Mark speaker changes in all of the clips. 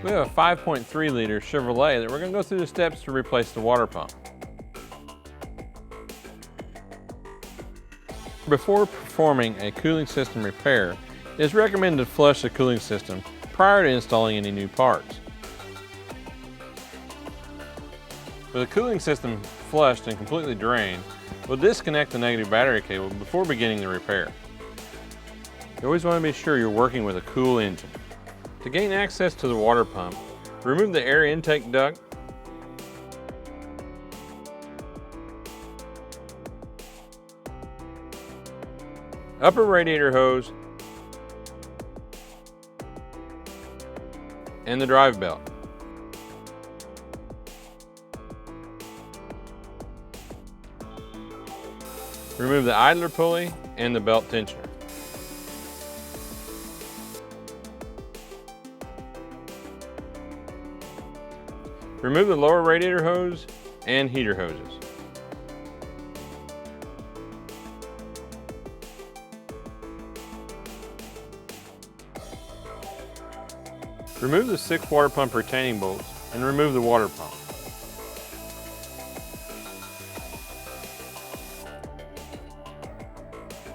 Speaker 1: We have a 5.3 liter Chevrolet that we're going to go through the steps to replace the water pump. Before performing a cooling system repair, it is recommended to flush the cooling system prior to installing any new parts. With the cooling system flushed and completely drained, we'll disconnect the negative battery cable before beginning the repair. You always want to be sure you're working with a cool engine. To gain access to the water pump, remove the air intake duct, upper radiator hose, and the drive belt. Remove the idler pulley and the belt tensioner. Remove the lower radiator hose and heater hoses. Remove the 6 water pump retaining bolts and remove the water pump.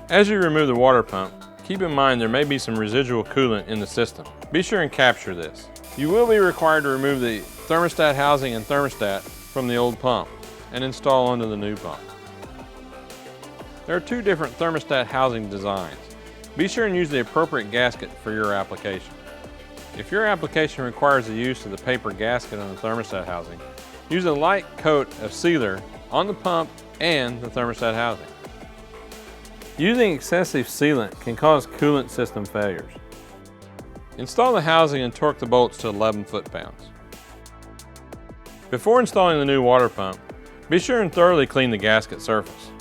Speaker 1: As you remove the water pump, keep in mind there may be some residual coolant in the system. Be sure and capture this. You will be required to remove the thermostat housing and thermostat from the old pump and install onto the new pump. There are 2 different thermostat housing designs. Be sure and use the appropriate gasket for your application. If your application requires the use of the paper gasket on the thermostat housing, use a light coat of sealer on the pump and the thermostat housing. Using excessive sealant can cause coolant system failures. Install the housing and torque the bolts to 11 foot-pounds. Before installing the new water pump, be sure and thoroughly clean the gasket surface.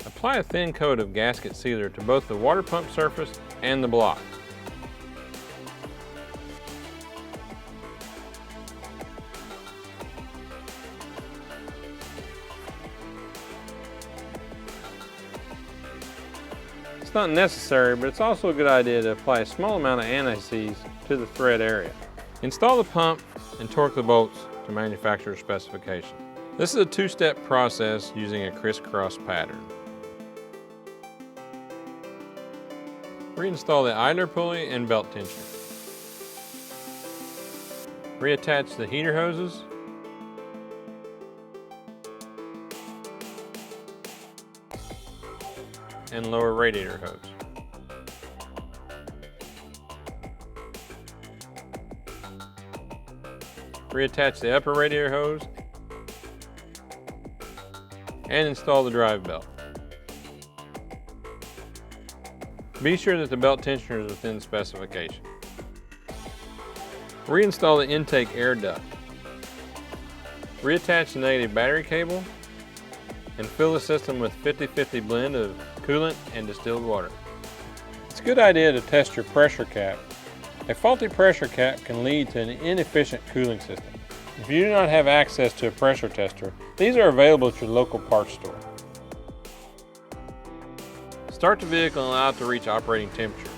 Speaker 1: Apply a thin coat of gasket sealer to both the water pump surface and the block. It's not necessary, but it's also a good idea to apply a small amount of anti-seize to the thread area. Install the pump and torque the bolts to manufacturer's specification. This is a 2-step process using a crisscross pattern. Reinstall the idler pulley and belt tensioner. Reattach the heater hoses. And lower radiator hose. Reattach the upper radiator hose and install the drive belt. Be sure that the belt tensioner is within specification. Reinstall the intake air duct. Reattach the negative battery cable and fill the system with 50-50 blend of coolant and distilled water. It's a good idea to test your pressure cap. A faulty pressure cap can lead to an inefficient cooling system. If you do not have access to a pressure tester, these are available at your local parts store. Start the vehicle and allow it to reach operating temperature.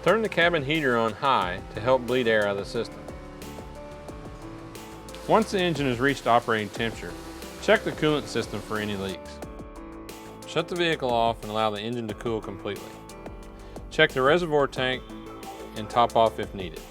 Speaker 1: Turn the cabin heater on high to help bleed air out of the system. Once the engine has reached operating temperature, check the coolant system for any leaks. Shut the vehicle off and allow the engine to cool completely. Check the reservoir tank and top off if needed.